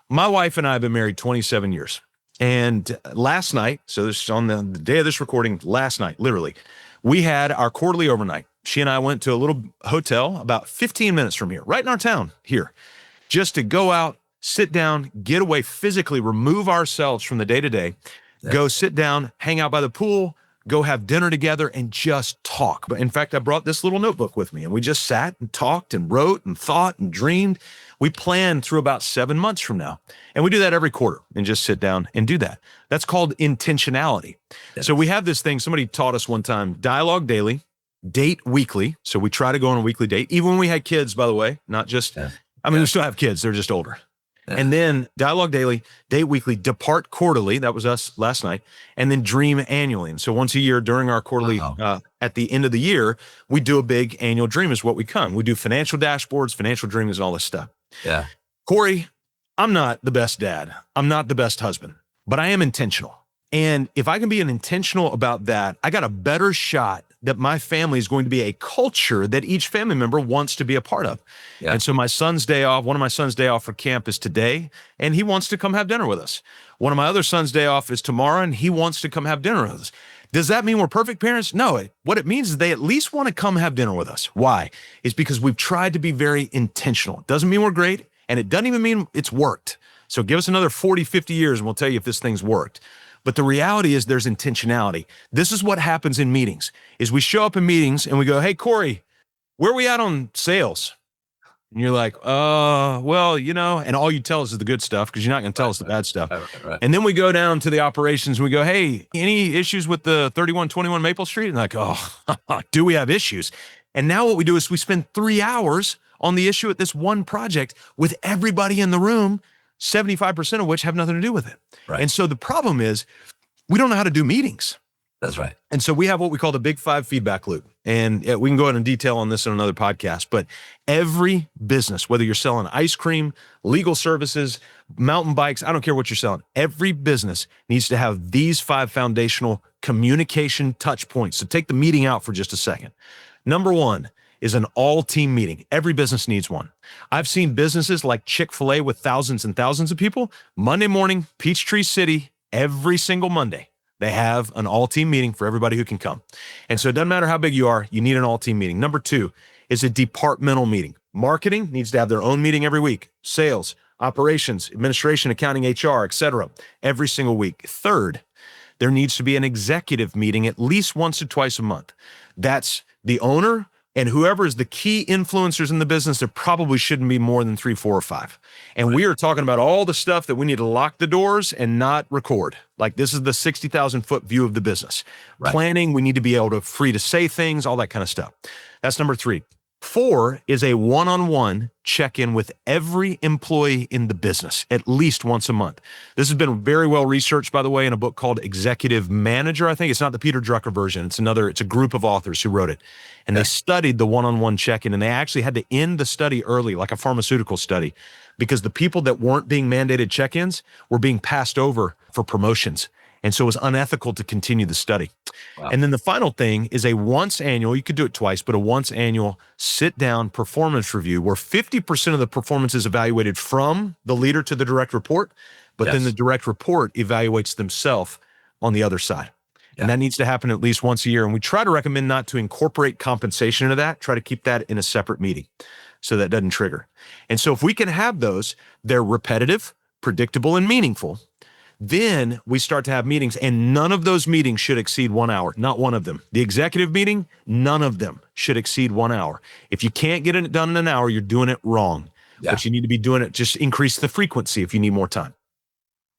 My wife and I have been married 27 years. And last night, so this is on the day of this recording, last night, literally, we had our quarterly overnight. She and I went to a little hotel about 15 minutes from here, right in our town here, just to go out, sit down, get away physically, remove ourselves from the day-to-day, go sit down, hang out by the pool, go have dinner together, and just talk. But in fact, I brought this little notebook with me, and we just sat and talked and wrote and thought and dreamed. We planned through about 7 months from now. And we do that every quarter and just sit down and do that. That's called intentionality. Yes. So we have this thing, somebody taught us one time, dialogue daily, date weekly. So we try to go on a weekly date, even when we had kids, by the way, not just, we still have kids, they're just older. Yeah. And then dialogue daily, date weekly, depart quarterly. That was us last night. And then dream annually. And so once a year during our quarterly, at the end of the year, we do a big annual dream is what we come. We do financial dashboards, financial dreams, all this stuff. Yeah. Corey, I'm not the best dad. I'm not the best husband, but I am intentional. And if I can be intentional about that, I got a better shot that my family is going to be a culture that each family member wants to be a part of. Yeah. And so my son's day off, one of my son's day off for camp is today, and he wants to come have dinner with us. One of my other son's day off is tomorrow, and he wants to come have dinner with us. Does that mean we're perfect parents? No. What it means is they at least want to come have dinner with us. Why? It's because we've tried to be very intentional. It doesn't mean we're great, and it doesn't even mean it's worked. So give us another 40, 50 years, and we'll tell you if this thing's worked. But the reality is there's intentionality. This is what happens in meetings, is we show up in meetings and we go, hey, Corey, where are we at on sales? And you're like, well, and all you tell us is the good stuff because you're not going to tell us the bad stuff. Right. And then we go down to the operations and we go, hey, any issues with the 3121 Maple Street? And like, do we have issues? And now what we do is we spend 3 hours on the issue at this one project with everybody in the room, 75% of which have nothing to do with it. Right. And so the problem is we don't know how to do meetings. That's right. And so we have what we call the Big Five feedback loop. And we can go into detail on this in another podcast, but every business, whether you're selling ice cream, legal services, mountain bikes, I don't care what you're selling, every business needs to have these 5 foundational communication touch points. So take the meeting out for just a second. Number 1 is an all-team meeting. Every business needs one. I've seen businesses like Chick-fil-A with thousands and thousands of people, Monday morning, Peachtree City, every single Monday. They have an all-team meeting for everybody who can come. And so it doesn't matter how big you are, you need an all-team meeting. Number 2 is a departmental meeting. Marketing needs to have their own meeting every week. Sales, operations, administration, accounting, HR, etc., every single week. Third, there needs to be an executive meeting at least once or twice a month. That's the owner and whoever is the key influencers in the business. There probably shouldn't be more than 3, 4, or 5. And we are talking about all the stuff that we need to lock the doors and not record. Like this is the 60,000 foot view of the business. Right. Planning, we need to be able to free to say things, all that kind of stuff. That's number 3. 4 is a one-on-one check-in with every employee in the business at least once a month. This has been very well researched, by the way, in a book called Executive Manager. I think it's not the Peter Drucker version. It's a group of authors who wrote it. And they studied the one-on-one check-in, and they actually had to end the study early, like a pharmaceutical study, because the people that weren't being mandated check-ins were being passed over for promotions. And so it was unethical to continue the study. Wow. And then the final thing is a once annual, you could do it twice, but a once annual sit down performance review where 50% of the performance is evaluated from the leader to the direct report, but then the direct report evaluates themselves on the other side. And that needs to happen at least once a year. And we try to recommend not to incorporate compensation into that, try to keep that in a separate meeting so that doesn't trigger. And so if we can have those, they're repetitive, predictable, and meaningful. Then we start to have meetings, and none of those meetings should exceed 1 hour, not one of them. The executive meeting, none of them should exceed 1 hour. If you can't get it done in an hour, you're doing it wrong. But you need to be doing it, just increase the frequency if you need more time.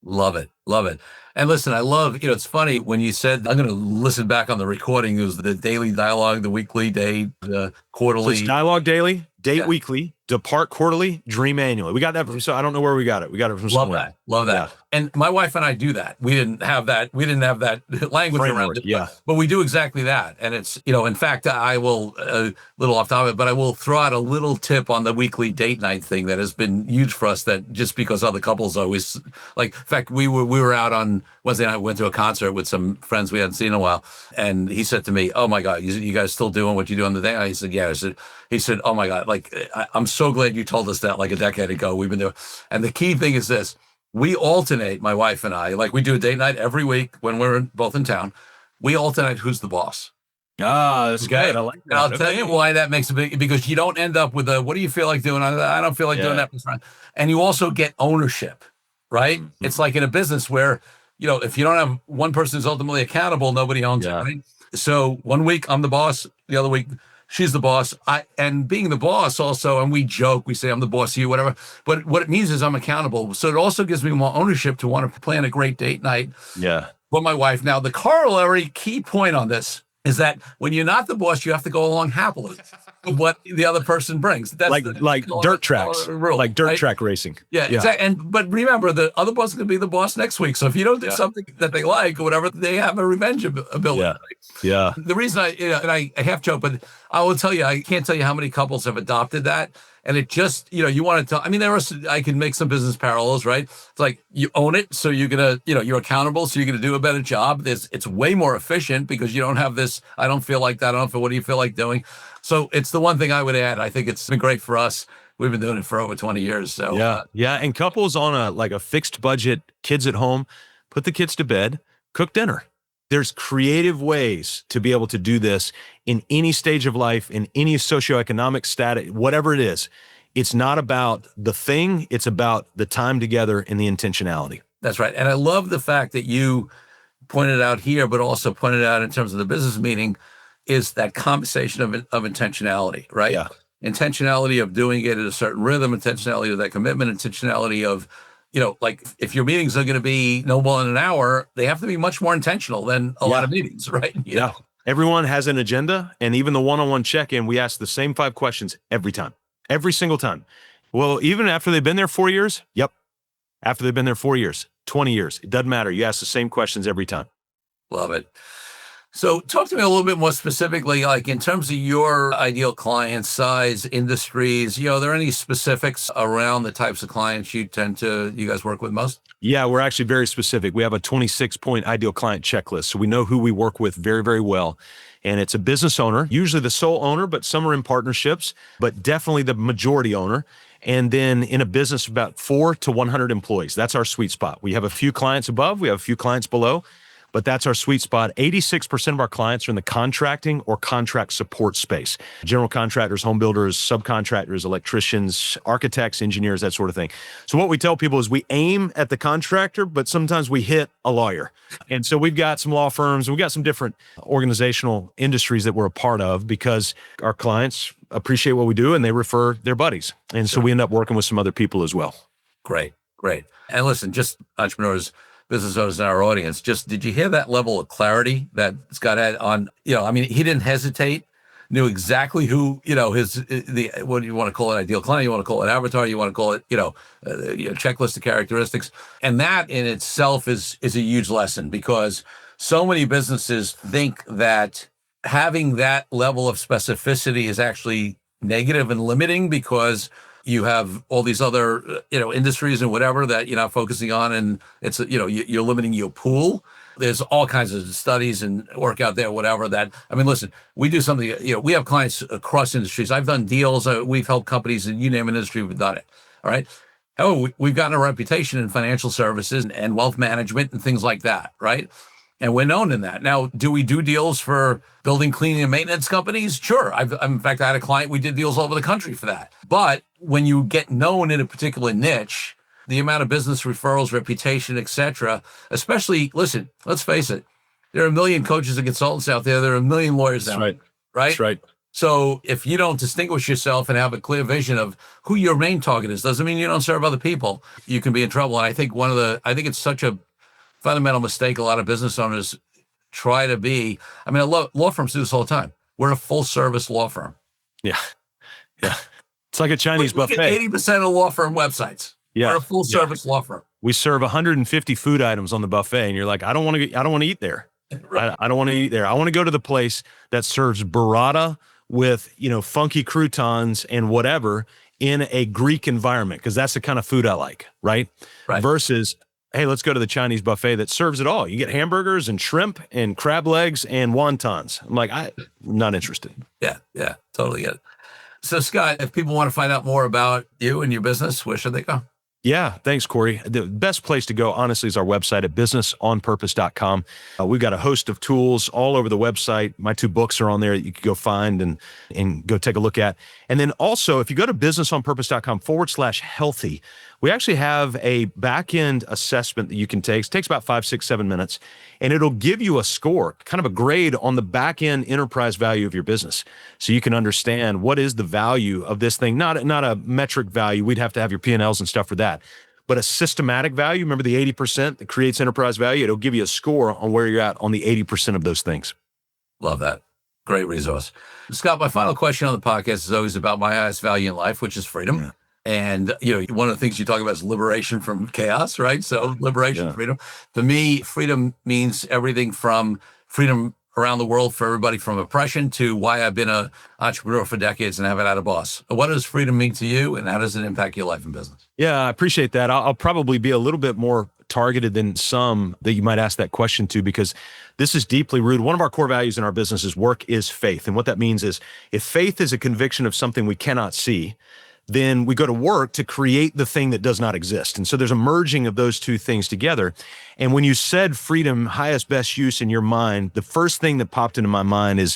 Love it. Love it. And listen, I love, it's funny when you said, I'm going to listen back on the recording. It was the daily dialogue, the weekly, day, the quarterly. So it's dialogue daily, date weekly, depart quarterly, dream annually. We got that from, so I don't know where we got it. We got it from somewhere. Love that. Yeah. And my wife and I do that. We didn't have that language around it, but we do exactly that. And it's, in fact, I will, a little off topic, but I will throw out a little tip on the weekly date night thing that has been huge for us, that just because other couples always, like, in fact, we were out on Wednesday night, went to a concert with some friends we hadn't seen in a while. And he said to me, "Oh my God, you guys still doing what you do on the day?" I said, "Yeah." He said, "Oh my God, like, I'm so glad you told us that like a decade ago. We've been doing." And the key thing is this: we alternate, my wife and I, like we do a date night every week when we're both in town. We alternate who's the boss. Ah, that's good. I like that. And I'll tell you why that makes a big, because you don't end up with what do you feel like doing? I don't feel like doing that. And you also get ownership, right? Mm-hmm. It's like in a business where, if you don't have one person who's ultimately accountable, nobody owns it, right? So 1 week I'm the boss, the other week she's the boss. And being the boss also, and we joke, we say I'm the boss of you, whatever. But what it means is I'm accountable. So it also gives me more ownership to want to plan a great date night for my wife. Now, the corollary key point on this is that when you're not the boss, you have to go along happily with what the other person brings. That's like dirt tracks, like dirt track racing. Yeah, exactly. But remember, the other boss is going to be the boss next week. So if you don't do something that they like or whatever, they have a revenge ability. Yeah. The reason and I half joke, but I will tell you, I can't tell you how many couples have adopted that. And it just, you want to tell, I can make some business parallels, right? It's like you own it. So you're going to, you're accountable. So you're going to do a better job. It's way more efficient because you don't have this, I don't feel like that. I don't feel, what do you feel like doing? So it's the one thing I would add. I think it's been great for us. We've been doing it for over 20 years. So and couples on a fixed budget, kids at home, put the kids to bed, cook dinner. There's creative ways to be able to do this in any stage of life, in any socioeconomic status, whatever it is. It's not about the thing. It's about the time together and the intentionality. That's right. And I love the fact that you pointed out here, but also pointed out in terms of the business meeting, is that conversation of intentionality, right? Yeah. Intentionality of doing it at a certain rhythm, intentionality of that commitment, intentionality of, like if your meetings are going to be no more than an hour, they have to be much more intentional than a lot of meetings, right? Everyone has an agenda, and even the one-on-one check-in, we ask the same 5 questions every time, every single time. Well, even after they've been there 4 years, after they've been there 4 years, 20 years, it doesn't matter. You ask the same questions every time. Love it. So talk to me a little bit more specifically, like in terms of your ideal client size, industries, are there any specifics around the types of clients you guys work with most? Yeah, we're actually very specific. We have a 26-point ideal client checklist. So we know who we work with very, very well. And it's a business owner, usually the sole owner, but some are in partnerships, but definitely the majority owner. And then in a business, about 4 to 100 employees. That's our sweet spot. We have a few clients above, we have a few clients below. but that's our sweet spot. 86% of our clients are in the contracting or contract support space. General contractors, home builders, subcontractors, electricians, architects, engineers, that sort of thing. So what we tell people is we aim at the contractor, but sometimes we hit a lawyer. And so we've got some law firms, we've got some different organizational industries that we're a part of because our clients appreciate what we do and they refer their buddies. And so we end up working with some other people as well. Great. And listen, just entrepreneurs, business owners in our audience, did you hear that level of clarity that Scott had on, he didn't hesitate, knew exactly who, what do you want to call it, ideal client, you want to call it avatar, you want to call it, checklist of characteristics. And that in itself is a huge lesson because so many businesses think that having that level of specificity is actually negative and limiting because you have all these other, industries and whatever that you're not focusing on. And it's, you're limiting your pool. There's all kinds of studies and work out there, whatever listen, we do something, we have clients across industries. I've done deals. We've helped companies in you name an industry, we've done it. All right. However, we've gotten a reputation in financial services and wealth management and things like that. Right. And we're known in that. Now, do we do deals for building, cleaning, and maintenance companies? Sure. In fact, I had a client, we did deals all over the country for that. But when you get known in a particular niche, the amount of business referrals, reputation, et cetera, especially, listen, let's face it, there are a million coaches and consultants out there. There are a million lawyers out there, right? That's right. So if you don't distinguish yourself and have a clear vision of who your main target is, doesn't mean you don't serve other people. You can be in trouble. And I think it's such a fundamental mistake a lot of business owners try to be. Law firms do this all the time. We're a full service law firm. Yeah. It's like a Chinese buffet. 80% of law firm websites. Yeah. We're a full service law firm. We serve 150 food items on the buffet, and you're like, I don't want to eat there. Right. I don't want to eat there. I want to go to the place that serves burrata with, funky croutons and whatever in a Greek environment, because that's the kind of food I like, right? Versus, hey, let's go to the Chinese buffet that serves it all. You get hamburgers and shrimp and crab legs and wontons. I'm like, I'm not interested. Yeah, totally get it. So Scott, if people want to find out more about you and your business, where should they go? Yeah, thanks, Corey. The best place to go, honestly, is our website at businessonpurpose.com. We've got a host of tools all over the website. My 2 books are on there that you can go find and go take a look at. And then also, if you go to businessonpurpose.com/healthy, we actually have a back-end assessment that you can take. It takes about 5, 6, 7 minutes, and it'll give you a score, kind of a grade on the back-end enterprise value of your business. So you can understand what is the value of this thing, not a metric value. We'd have to have your P&Ls and stuff for that, but a systematic value. Remember the 80% that creates enterprise value? It'll give you a score on where you're at on the 80% of those things. Love that. Great resource. Scott, my final question on the podcast is always about my highest value in life, which is freedom. Yeah. And, one of the things you talk about is liberation from chaos, right? So liberation, freedom. For me, freedom means everything from freedom around the world for everybody from oppression to why I've been an entrepreneur for decades and haven't had a boss. What does freedom mean to you, and how does it impact your life and business? Yeah, I appreciate that. I'll probably be a little bit more targeted than some that you might ask that question to, because this is deeply rooted. One of our core values in our business is work is faith. And what that means is if faith is a conviction of something we cannot see, then we go to work to create the thing that does not exist. And so there's a merging of those two things together. And when you said freedom, highest, best use in your mind, the first thing that popped into my mind is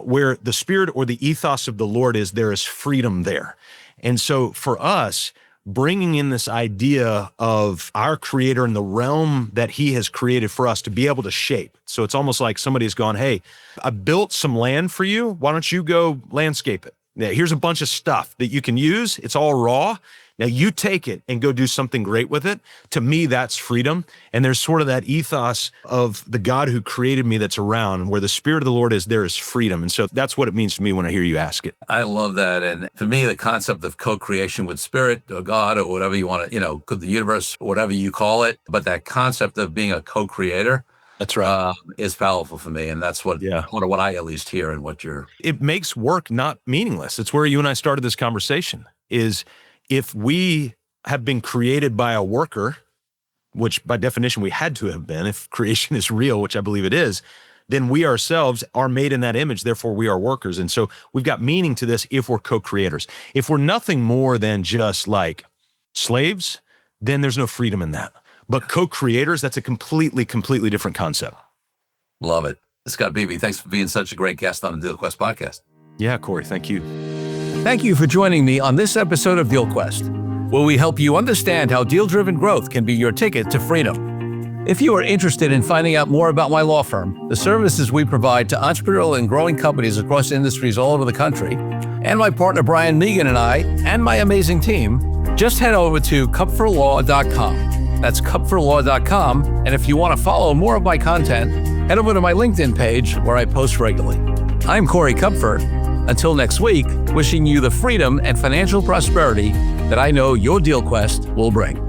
where the spirit or the ethos of the Lord is, there is freedom there. And so for us, bringing in this idea of our creator and the realm that he has created for us to be able to shape. So it's almost like somebody's gone, hey, I built some land for you. Why don't you go landscape it? Now, here's a bunch of stuff that you can use. It's all raw. Now you take it and go do something great with it. To me, that's freedom. And there's sort of that ethos of the God who created me that's around, where the spirit of the Lord is, there is freedom. And so that's what it means to me when I hear you ask it. I love that. And for me, the concept of co-creation with spirit or God or whatever you want to, could the universe, whatever you call it, but that concept of being a co-creator, that's right, is powerful for me. And that's what I at least hear and what you're. It makes work not meaningless. It's where you and I started this conversation is, if we have been created by a worker, which by definition we had to have been, if creation is real, which I believe it is, then we ourselves are made in that image. Therefore, we are workers. And so we've got meaning to this if we're co-creators. If we're nothing more than just like slaves, then there's no freedom in that. But co-creators, that's a completely different concept. Love it. Scott Beebe, thanks for being such a great guest on the DealQuest podcast. Yeah, Corey, thank you. Thank you for joining me on this episode of DealQuest, where we help you understand how deal-driven growth can be your ticket to freedom. If you are interested in finding out more about my law firm, the services we provide to entrepreneurial and growing companies across industries all over the country, and my partner Brian Megan and I, and my amazing team, just head over to kupferlaw.com. That's kupferlaw.com. And if you want to follow more of my content, head over to my LinkedIn page where I post regularly. I'm Corey Kupfer. Until next week, wishing you the freedom and financial prosperity that I know your DealQuest will bring.